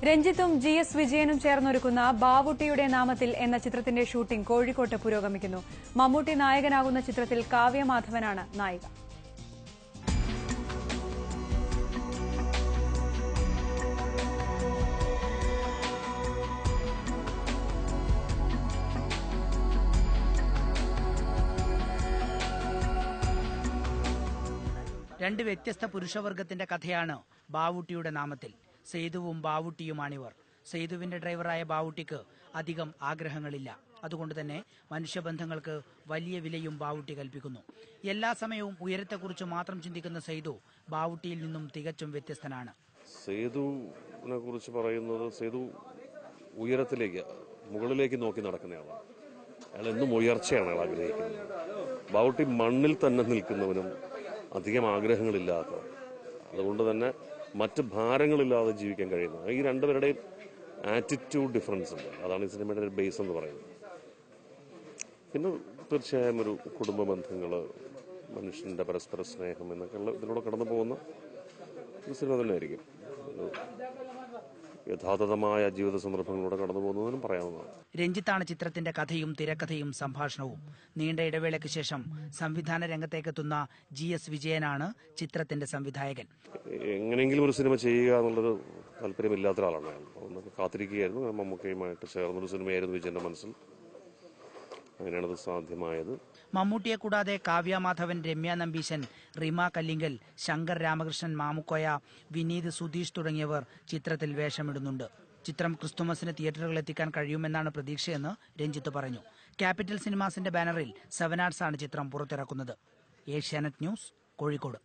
രഞ്ജിത്തും GS വിജയനും ചേർന്നൊരുക്കുന്ന ബാവുട്ടിയുടെ നാമത്തിൽ എന്ന ചിത്രത്തിന്റെ ഷൂട്ടിംഗ് കോഴിക്കോട്ട് പുരോഗമിക്കുന്നു. മമ്മൂട്ടി നായകനാകുന്ന ചിത്രത്തിൽ കാവ്യ മാധവനാണ് നായിക. രണ്ട് വ്യത്യസ്ത പുരുഷവർഗത്തിന്റെ കഥയാണ് ബാവുട്ടിയുടെ നാമത്തിൽ. സെയ്തുവും ബാവുട്ടിയുമാണിവർ. സെയ്തുവിന്റെ ഡ്രൈവറായ ബാവുട്ടിക്ക് അധികം ആഗ്രഹങ്ങളില്ല. അതുകൊണ്ട് തന്നെ മനുഷ്യബന്ധങ്ങൾക്ക് വലിയ വിലയും ബാവുട്ടി കൽപ്പിക്കുന്നു. എല്ലാ സമയവും ഉയരത്തെക്കുറിച്ച് മാത്രം ചിന്തിക്കുന്ന സെയ്തു ബാവുട്ടിയിൽ നിന്നും തികച്ചും വ്യത്യസ്തനാണ്. സെയ്തുവിനെ കുറിച്ച് പറയുന്നത്, സെയ്തു ഉയരത്തിലേക്ക്, മുകളിലേക്ക് നോക്കി നടക്കുന്നയാളാണ്. അയാൾ എന്നും ഉയർച്ചയാണ് അയാൾ ആഗ്രഹിക്കുന്നത്. ബാവുട്ടി മണ്ണിൽ തന്നെ നിൽക്കുന്നവനും അധികം ആഗ്രഹങ്ങളില്ലാത്ത, അതുകൊണ്ട് തന്നെ മറ്റ് ഭാരങ്ങളില്ലാതെ ജീവിക്കാൻ കഴിയുന്നത്. ഈ രണ്ടുപേരുടെയും ആറ്റിറ്റ്യൂഡ് ഡിഫറൻസ് ഉണ്ട്. അതാണ് ഈ സിനിമയുടെ ഒരു ബേസ് എന്ന് പറയുന്നത്. പിന്നെ തീർച്ചയായും ഒരു കുടുംബ ബന്ധങ്ങൾ, മനുഷ്യന്റെ പരസ്പര സ്നേഹം എന്നൊക്കെയുള്ള ഇതിലൂടെ കടന്നു പോകുന്ന ഒരു സിനിമ തന്നെ ആയിരിക്കും. യഥാർത്ഥമായ ജീവിത സന്ദർഭങ്ങളിലൂടെ കടന്നു പോകുന്നതിനും പറയാവുന്നതാണ്. രഞ്ജിത്താണ് ചിത്രത്തിന്റെ കഥയും തിരക്കഥയും സംഭാഷണവും. നീണ്ട ഇടവേളയ്ക്ക് ശേഷം സംവിധാന രംഗത്തേക്കെത്തുന്ന GS വിജയനാണ് ചിത്രത്തിന്റെ സംവിധായകൻ. എങ്ങനെയെങ്കിലും ഒരു സിനിമ ചെയ്യുക എന്നുള്ളൊരു താല്പര്യമില്ലാത്ത ഒരാളാണ് അയാൾ. കാത്തിരിക്കുകയായിരുന്നു. മമ്മൂക്കയുമായിട്ട് ചേർന്നൊരു സിനിമയായിരുന്നു വിജയന്റെ മനസ്സിൽ. അങ്ങനെയാണത് സാധ്യമായത്. മമ്മൂട്ടിയെ കൂടാതെ കാവ്യ മാധവൻ, രമ്യ നമ്പീശൻ, റിമ കല്ലിങ്കൽ, ശങ്കർ രാമകൃഷ്ണൻ മാമുക്കോയ, വിനീത്, സുധീഷ് തുടങ്ങിയവർ ചിത്രത്തിൽ വേഷമിടുന്നുണ്ട്. ചിത്രം ക്രിസ്തുമസിന് തിയേറ്ററുകളിൽ എത്തിക്കാൻ കഴിയുമെന്നാണ് പ്രതീക്ഷയെന്ന് രഞ്ജിത്ത് പറഞ്ഞു. ക്യാപിറ്റൽ സിനിമാസിന്റെ ബാനറിൽ 7 ആർട്സ് ആണ് ചിത്രം പുറത്തിറക്കുന്നത്. ഏഷ്യാനെറ്റ് ന്യൂസ്, കോഴിക്കോട്.